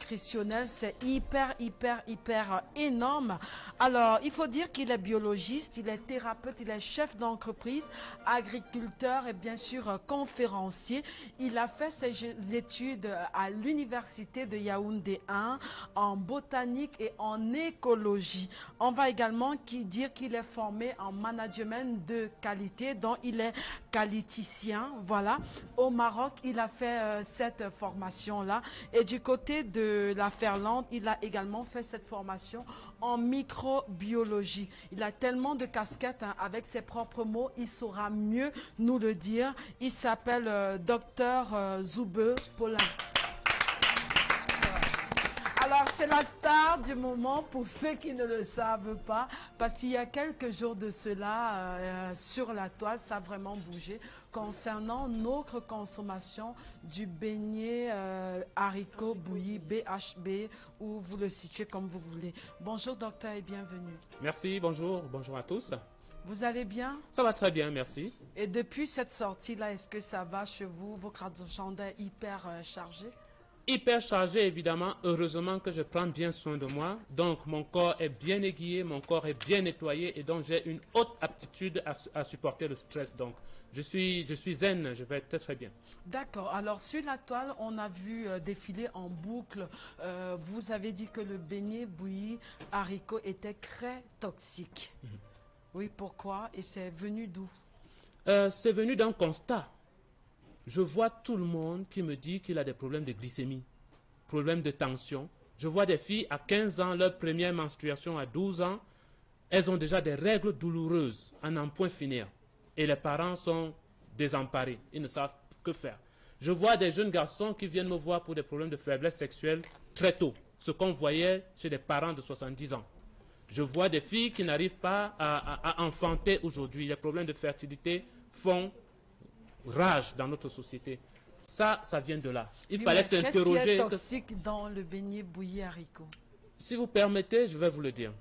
nutritionnel, c'est hyper énorme. Alors, il faut dire qu'il est biologiste, il est thérapeute, il est chef d'entreprise, agriculteur et bien sûr conférencier. Il a fait ses études à l'université de Yaoundé 1 en botanique et en écologie. On va également dire qu'il est formé en management de qualité, dont il est qualiticien. Voilà. Au Maroc, il a fait cette formation-là. Et du côté de la Ferlande, il a également fait cette formation en microbiologie. Il a tellement de casquettes, hein, avec ses propres mots, il saura mieux nous le dire. Il s'appelle Dr Zoube Paulin. Alors, c'est la star du moment pour ceux qui ne le savent pas, parce qu'il y a quelques jours de cela, sur la toile, ça a vraiment bougé concernant notre consommation du beignet haricot bouilli, BHB, ou vous le situez comme vous voulez. Bonjour docteur et bienvenue. Merci, bonjour à tous. Vous allez bien? Ça va très bien, merci. Et depuis cette sortie-là, est-ce que ça va chez vous? Votre agenda est hyper chargé? Hyper chargé, évidemment. Heureusement que je prends bien soin de moi. Donc, mon corps est bien aiguillé, mon corps est bien nettoyé et donc j'ai une haute aptitude à supporter le stress. Donc, je suis zen, je vais être très bien. D'accord. Alors, sur la toile, on a vu défiler en boucle. Vous avez dit que le beignet bouilli haricot était très toxique. Oui, pourquoi? Et c'est venu d'où? C'est venu d'un constat. Je vois tout le monde qui me dit qu'il a des problèmes de glycémie, problèmes de tension. Je vois des filles à 15 ans, leur première menstruation à 12 ans, elles ont déjà des règles douloureuses, à n'en point finir. Et les parents sont désemparés, ils ne savent que faire. Je vois des jeunes garçons qui viennent me voir pour des problèmes de faiblesse sexuelle très tôt, ce qu'on voyait chez des parents de 70 ans. Je vois des filles qui n'arrivent pas à enfanter aujourd'hui. Les problèmes de fertilité font rage dans notre société. Ça vient de là. Il fallait s'interroger. Qu'est-ce qui est toxique dans le beignet bouilli haricot? Si vous permettez, je vais vous le dire.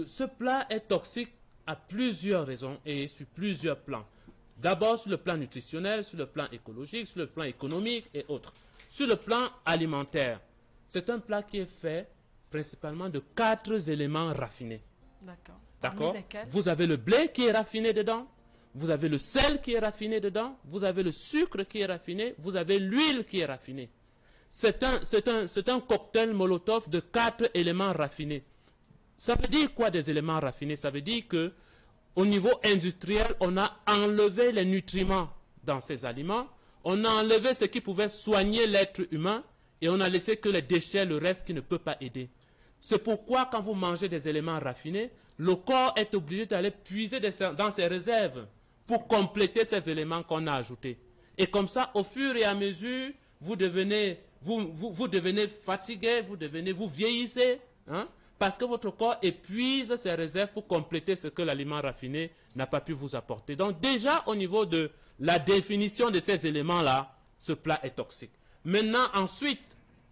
Ce plat est toxique à plusieurs raisons et sur plusieurs plans. D'abord sur le plan nutritionnel, sur le plan écologique, sur le plan économique et autres. Sur le plan alimentaire, c'est un plat qui est fait principalement de 4 éléments raffinés. D'accord. D'accord. Vous avez le blé qui est raffiné dedans. Vous avez le sel qui est raffiné dedans, vous avez le sucre qui est raffiné, vous avez l'huile qui est raffinée. C'est un cocktail Molotov de 4 éléments raffinés. Ça veut dire quoi des éléments raffinés? Ça veut dire que au niveau industriel, on a enlevé les nutriments dans ces aliments, on a enlevé ce qui pouvait soigner l'être humain et on a laissé que les déchets, le reste qui ne peut pas aider. C'est pourquoi quand vous mangez des éléments raffinés, le corps est obligé d'aller puiser dans ses réserves pour compléter ces éléments qu'on a ajoutés. Et comme ça, au fur et à mesure, vous devenez fatigué, vous vieillissez, hein, parce que votre corps épuise ses réserves pour compléter ce que l'aliment raffiné n'a pas pu vous apporter. Donc déjà, au niveau de la définition de ces éléments-là, ce plat est toxique. Maintenant, ensuite,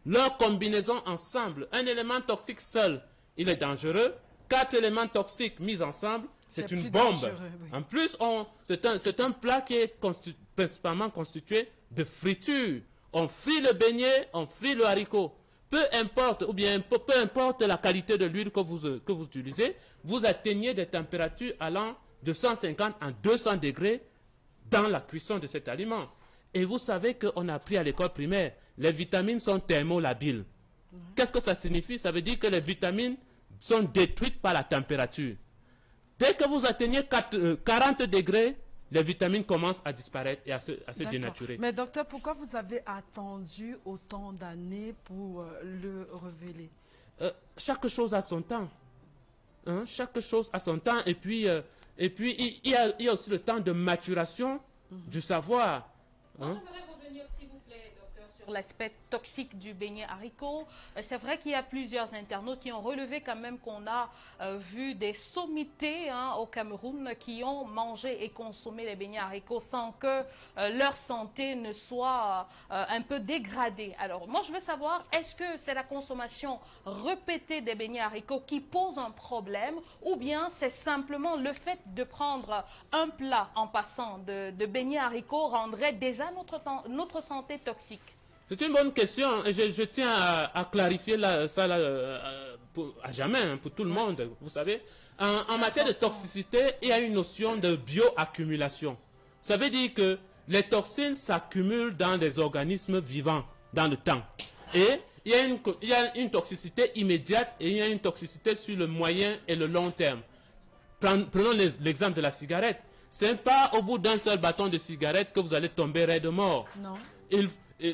leur combinaison ensemble, un élément toxique seul, il est dangereux. 4 éléments toxiques mis ensemble, c'est une bombe. Dangereux, oui. En plus, c'est un plat qui est principalement constitué de friture. On frit le beignet, on frit le haricot. Peu importe la qualité de l'huile que vous utilisez, vous atteignez des températures allant de 150 à 200 degrés dans la cuisson de cet aliment. Et vous savez qu'on a appris à l'école primaire, les vitamines sont thermolabiles. Qu'est-ce que ça signifie? Ça veut dire que les vitamines sont détruites par la température. Dès que vous atteignez 40 degrés, les vitamines commencent à disparaître et à se dénaturer. Mais docteur, pourquoi vous avez attendu autant d'années pour le révéler? Chaque chose a son temps. Hein? Chaque chose a son temps. Et puis il y a aussi le temps de maturation du savoir. Hein? Je voudrais revenir, s'il vous plaît, docteur, sur l'aspect toxique du beignet haricot. C'est vrai qu'il y a plusieurs internautes qui ont relevé quand même qu'on a vu des sommités, hein, au Cameroun qui ont mangé et consommé les beignets haricots sans que leur santé ne soit un peu dégradée. Alors, moi, je veux savoir, est-ce que c'est la consommation répétée des beignets haricots qui pose un problème ou bien c'est simplement le fait de prendre un plat en passant de beignets haricots rendrait déjà notre santé toxique? C'est une bonne question et je tiens à clarifier ça à jamais, hein, pour tout le monde. Vous savez, en matière de toxicité, il y a une notion de bioaccumulation. Ça veut dire que les toxines s'accumulent dans des organismes vivants dans le temps. Et il y a une toxicité immédiate et il y a une toxicité sur le moyen et le long terme. Prenons l'exemple de la cigarette. Ce n'est pas au bout d'un seul bâton de cigarette que vous allez tomber raide mort. Non.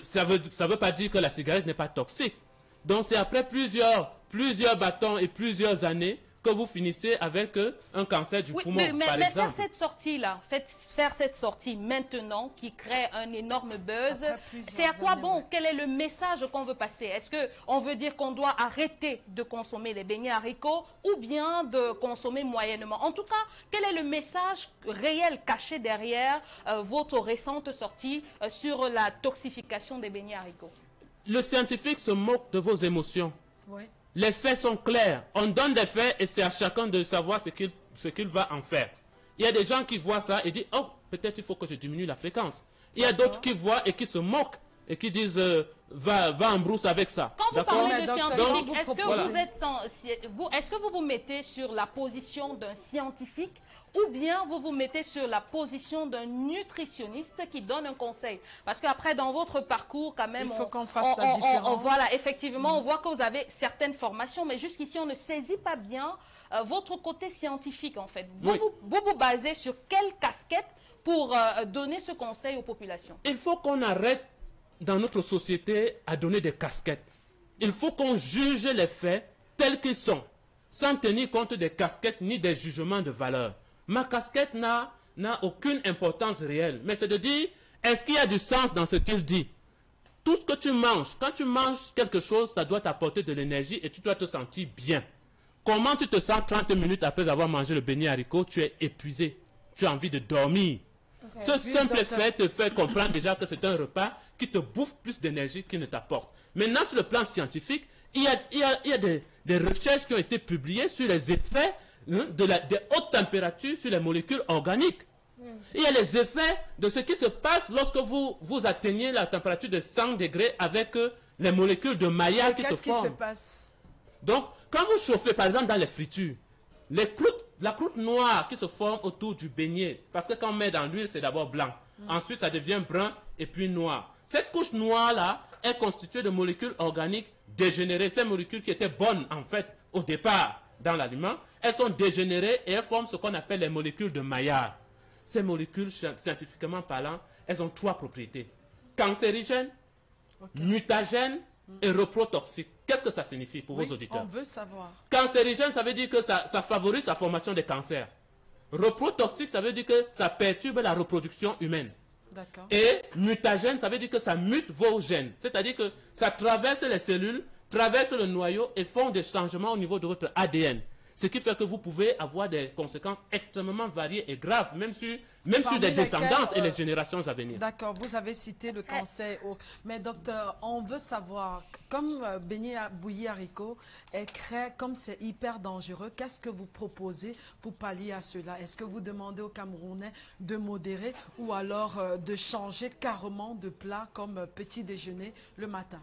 Ça veut pas dire que la cigarette n'est pas toxique. Donc c'est après plusieurs bâtons et plusieurs années que vous finissez avec un cancer du poumon, par exemple. Faire cette sortie-là, faire cette sortie maintenant qui crée un énorme buzz, c'est à quoi bon? Quel est le message qu'on veut passer? Est-ce qu'on veut dire qu'on doit arrêter de consommer les beignets haricots ou bien de consommer moyennement? En tout cas, quel est le message réel caché derrière votre récente sortie sur la toxification des beignets haricots? Le scientifique se moque de vos émotions. Oui. Les faits sont clairs. On donne des faits et c'est à chacun de savoir ce qu'il va en faire. Il y a des gens qui voient ça et disent « Oh, peut-être il faut que je diminue la fréquence ». Il y a d'autres qui voient et qui se moquent et qui disent va en brousse avec ça. Quand vous parlez de scientifique, est-ce que voilà. est-ce que vous vous mettez sur la position d'un scientifique ou bien vous vous mettez sur la position d'un nutritionniste qui donne un conseil? Parce qu'après, dans votre parcours, quand même, il faut qu'on fasse la différence. Voilà, effectivement, on voit que vous avez certaines formations, mais jusqu'ici, on ne saisit pas bien votre côté scientifique, en fait. Oui. Vous basez sur quelle casquette pour donner ce conseil aux populations? Il faut qu'on arrête dans notre société à donner des casquettes. Il faut qu'on juge les faits tels qu'ils sont, sans tenir compte des casquettes ni des jugements de valeur. Ma casquette n'a aucune importance réelle, mais c'est de dire, est-ce qu'il y a du sens dans ce qu'il dit? Tout ce que tu manges, quand tu manges quelque chose, ça doit t'apporter de l'énergie et tu dois te sentir bien. Comment tu te sens 30 minutes après avoir mangé le beignet haricot? Tu es épuisé, tu as envie de dormir. Ce simple fait te fait comprendre déjà que c'est un repas qui te bouffe plus d'énergie qu'il ne t'apporte. Maintenant, sur le plan scientifique, il y a des recherches qui ont été publiées sur les effets des hautes températures sur les molécules organiques. Il y a les effets de ce qui se passe lorsque vous atteignez la température de 100 degrés avec les molécules de maillard qui se forment. Qu'est-ce qui se passe? Donc, quand vous chauffez, par exemple, dans les fritures, la croûte noire qui se forme autour du beignet, parce que quand on met dans l'huile, c'est d'abord blanc. Ensuite, ça devient brun et puis noir. Cette couche noire-là est constituée de molécules organiques dégénérées. Ces molécules qui étaient bonnes, en fait, au départ dans l'aliment, elles sont dégénérées et elles forment ce qu'on appelle les molécules de Maillard. Ces molécules, scientifiquement parlant, elles ont 3 propriétés. Cancérigènes, mutagènes et reprotoxiques. Qu'est-ce que ça signifie pour vos auditeurs? On veut savoir. Cancérigène, ça veut dire que ça favorise la formation des cancers. Reprotoxique, ça veut dire que ça perturbe la reproduction humaine. D'accord. Et mutagène, ça veut dire que ça mute vos gènes. C'est-à-dire que ça traverse les cellules, traverse le noyau et font des changements au niveau de votre ADN. Ce qui fait que vous pouvez avoir des conséquences extrêmement variées et graves, même sur des descendances et les générations à venir. D'accord, vous avez cité le cancer. Mais docteur, on veut savoir, comme beignet bouilli haricot est créé, comme c'est hyper dangereux, qu'est-ce que vous proposez pour pallier à cela? Est-ce que vous demandez aux Camerounais de modérer ou alors de changer carrément de plat comme petit déjeuner le matin?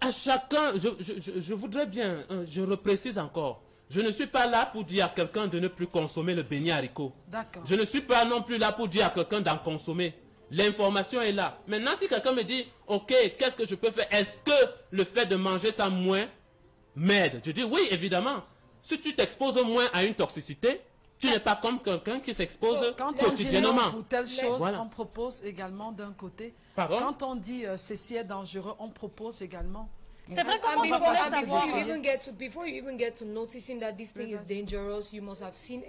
À chacun, je voudrais bien, je reprécise encore, je ne suis pas là pour dire à quelqu'un de ne plus consommer le beignet haricot. D'accord. Je ne suis pas non plus là pour dire à quelqu'un d'en consommer. L'information est là. Maintenant, si quelqu'un me dit, ok, qu'est-ce que je peux faire? Est-ce que le fait de manger ça moins m'aide? Je dis oui, évidemment. Si tu t'exposes moins à une toxicité, tu n'es pas comme quelqu'un qui s'expose quotidiennement. Pour telle chose, voilà. On propose également d'un côté. Pardon? Quand on dit ceci est dangereux, on propose également. C'est vrai qu'on before you even get to noticing that this thing is dangerous, you must have seen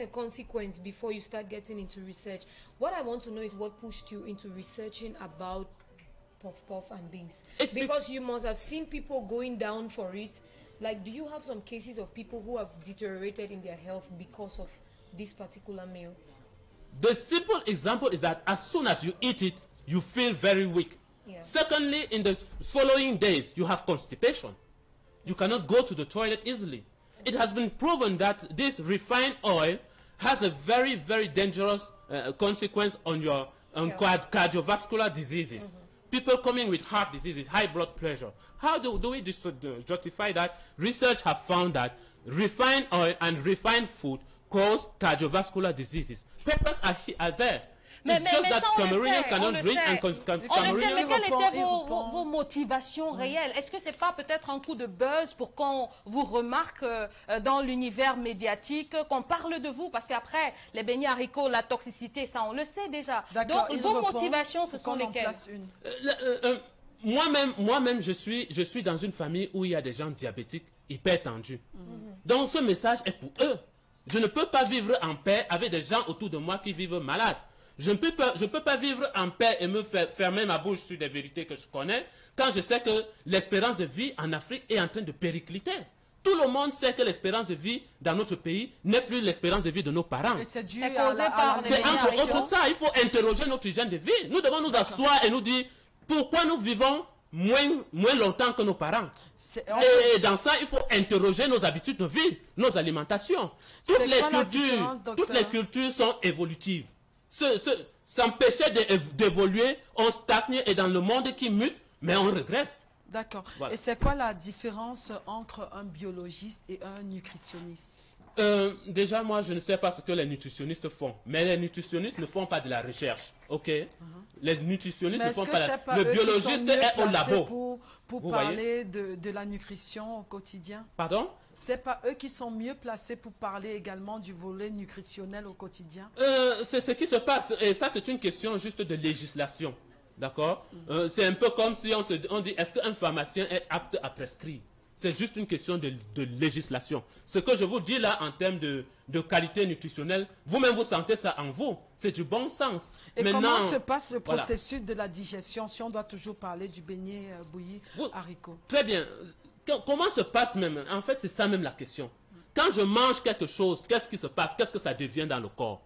a consequence before you start getting into research. What I want to know is what pushed you into researching about puff puff and beans, because you must have seen people going down for it. Like, do you have some cases of people who have deteriorated in their health because of this particular meal? The simple example is that as soon as you eat it, you feel very weak. Yeah. Secondly, in the following days, you have constipation. You cannot go to the toilet easily. It has been proven that this refined oil has a very, very dangerous consequence on your cardiovascular diseases. people coming with heart diseases, high blood pressure. How do we justify that? Research have found that refined oil and refined food cause cardiovascular diseases. Papers are there. Mais It's just ça, that on le Cameroonians sait, cannot on le drink sait. and On le sait, mais Cameroonians... quelles étaient Il répond. vos motivations réelles? Est-ce que c'est pas peut-être un coup de buzz pour qu'on vous remarque dans l'univers médiatique, qu'on parle de vous? Parce qu'après, les beignets haricots, la toxicité, ça on le sait déjà. D'accord, Donc il vos répond motivations, ce pour sont qu'on en lesquelles? place une. Moi-même, je suis dans une famille où il y a des gens diabétiques hypertendus. Donc ce message est pour eux. Je ne peux pas vivre en paix avec des gens autour de moi qui vivent malades. Je ne peux pas vivre en paix et me fermer ma bouche sur des vérités que je connais quand je sais que l'espérance de vie en Afrique est en train de péricliter. Tout le monde sait que l'espérance de vie dans notre pays n'est plus l'espérance de vie de nos parents. Et c'est dû C'est à causé par la les C'est beignets entre haricots. autres ça, il faut interroger notre hygiène de vie. Nous devons nous asseoir et nous dire pourquoi nous vivons moins longtemps que nos parents. Et dans ça, il faut interroger nos habitudes de vie, nos alimentations. C'est quoi la différence, Toutes docteur? les cultures sont évolutives. S'empêcher d'évoluer, on stagne et dans le monde qui mute, mais on régresse. D'accord. Voilà. Et c'est quoi la différence entre un biologiste et un nutritionniste? Déjà, moi, je ne sais pas ce que les nutritionnistes font. Mais les nutritionnistes ne font pas de la recherche. OK? Les nutritionnistes Mais ne est-ce font que pas c'est la... pas Le eux qui sont biologiste mieux est au placés labo. pour Vous parler de la nutrition au quotidien? Pardon? C'est pas eux qui sont mieux placés pour parler également du volet nutritionnel au quotidien? C'est ce qui se passe. Et ça, c'est une question juste de législation. D'accord? C'est un peu comme si on dit, est-ce qu'un pharmacien est apte à prescrire? C'est juste une question de législation. Ce que je vous dis là en termes de qualité nutritionnelle, vous-même vous sentez ça en vous. C'est du bon sens. Et Maintenant, comment se passe le voilà. processus de la digestion si on doit toujours parler du beignet bouilli haricot? Très bien. Comment se passe même? En fait, c'est ça même la question. Quand je mange quelque chose, qu'est-ce qui se passe? Qu'est-ce que ça devient dans le corps?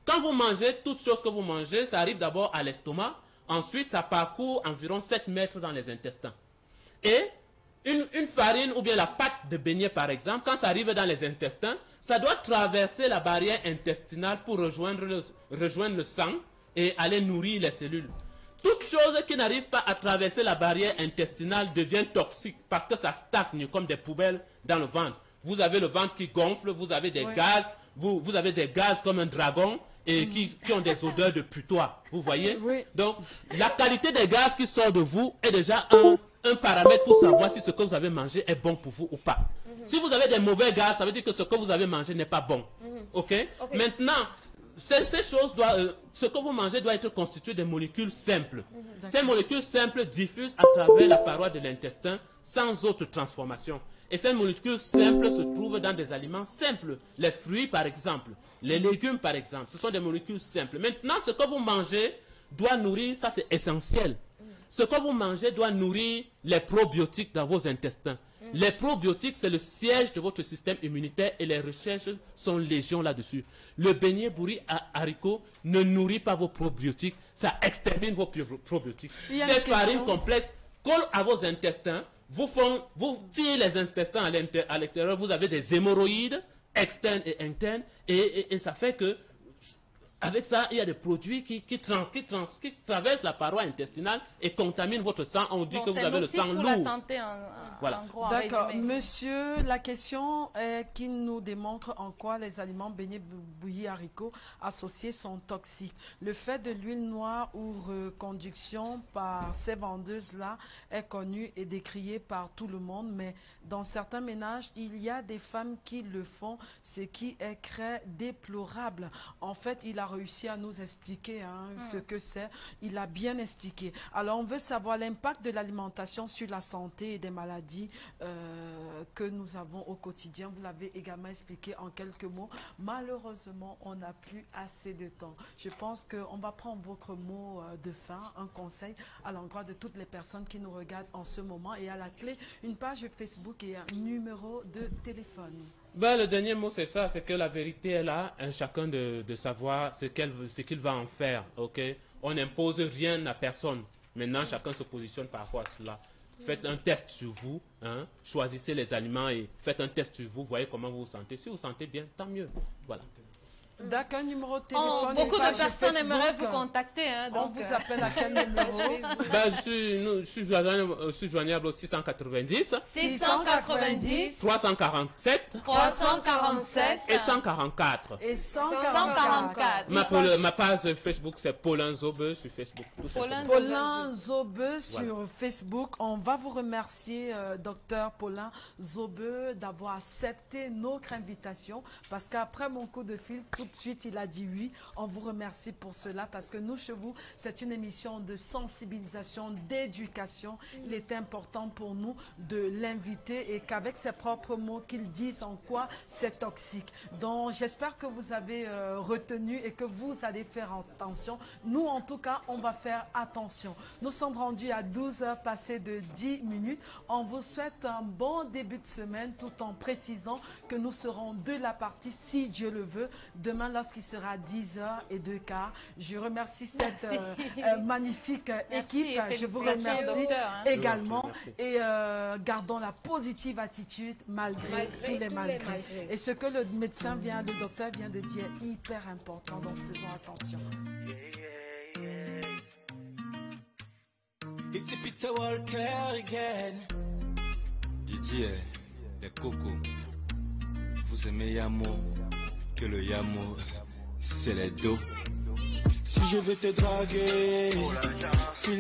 Quand vous mangez, toutes choses que vous mangez, ça arrive d'abord à l'estomac. Ensuite, ça parcourt environ 7 mètres dans les intestins. Et une farine ou bien la pâte de beignet, par exemple, quand ça arrive dans les intestins, ça doit traverser la barrière intestinale pour rejoindre le sang et aller nourrir les cellules. Toute chose qui n'arrive pas à traverser la barrière intestinale devient toxique parce que ça stagne comme des poubelles dans le ventre. Vous avez le ventre qui gonfle, vous avez des gaz, vous avez des gaz comme un dragon et qui ont des odeurs de putois. Vous voyez? Oui. Donc, la qualité des gaz qui sort de vous est déjà un paramètre pour savoir si ce que vous avez mangé est bon pour vous ou pas. Si vous avez des mauvais gaz, ça veut dire que ce que vous avez mangé n'est pas bon. OK? Maintenant, ces choses ce que vous mangez doit être constitué de molécules simples. Ces molécules simples diffusent à travers la paroi de l'intestin sans autre transformation. Et ces molécules simples se trouvent dans des aliments simples. Les fruits, par exemple. Les légumes, par exemple. Ce sont des molécules simples. Maintenant, ce que vous mangez doit nourrir, ça c'est essentiel. Ce que vous mangez doit nourrir les probiotiques dans vos intestins. Les probiotiques, c'est le siège de votre système immunitaire et les recherches sont légion là-dessus. Le beignet bourri à haricots ne nourrit pas vos probiotiques, ça extermine vos probiotiques. Ces farines complexes collent à vos intestins, vous tirez les intestins à l'extérieur, vous avez des hémorroïdes externes et internes et ça fait que avec ça, il y a des produits qui traversent la paroi intestinale et contaminent votre sang. On dit que vous avez le sang lourd. C'est la santé Voilà. en gros, en D'accord. résumé. Monsieur, la question est qu'il nous démontre en quoi les aliments beignets bouillis haricots associés sont toxiques. Le fait de l'huile noire ou reconduction par ces vendeuses-là est connu et décrié par tout le monde, mais dans certains ménages, il y a des femmes qui le font, ce qui est très déplorable. En fait, il a réussi à nous expliquer ce que c'est. Il a bien expliqué. Alors, on veut savoir l'impact de l'alimentation sur la santé et des maladies que nous avons au quotidien. Vous l'avez également expliqué en quelques mots. Malheureusement, on n'a plus assez de temps. Je pense qu'on va prendre votre mot de fin, un conseil à l'endroit de toutes les personnes qui nous regardent en ce moment. Et à la clé, une page Facebook et un numéro de téléphone. Le dernier mot, c'est ça, c'est que la vérité est là, chacun de savoir ce qu'il va en faire. Okay? On n'impose rien à personne. Maintenant, chacun se positionne par rapport à cela. Faites un test sur vous, choisissez les aliments et faites un test sur vous, voyez comment vous vous sentez. Si vous vous sentez bien, tant mieux. Voilà. D'accord, numéro de téléphone. Beaucoup de page personnes Facebook. aimeraient vous contacter. Hein, On donc, vous appelle à quel numéro? Je suis joignable au 690 690 347 347 et 144. Et 144. Ma page Facebook, c'est Paulin Zobe sur Facebook. Tout simplement. Paulin Zobe sur Facebook. On va vous remercier, docteur Paulin Zobe, d'avoir accepté notre invitation. Parce qu'après mon coup de fil, tout de suite, il a dit oui. On vous remercie pour cela. Parce que nous, chez vous, c'est une émission de sensibilisation, d'éducation. Il est important pour nous de l'inviter et qu'avec ses propres mots, qu'il dise en quoi c'est toxique. Donc, j'espère que vous avez retenu et que vous allez faire attention. Nous, en tout cas, on va faire attention. Nous sommes rendus à 12 heures passées de 10 minutes. On vous souhaite un bon début de semaine tout en précisant que nous serons de la partie, si Dieu le veut, demain lorsqu'il sera 10h et 2h. Je remercie cette magnifique équipe. Je vous remercie docteur, également et gardons la positive attitude malgré tous les malgrés. Et ce que le docteur vient de dire est hyper important, donc faisons attention. It's Peter Walker again. Didier, les cocos, vous aimez Yamo, que le Yamo, c'est les dos. Si je veux te draguer, si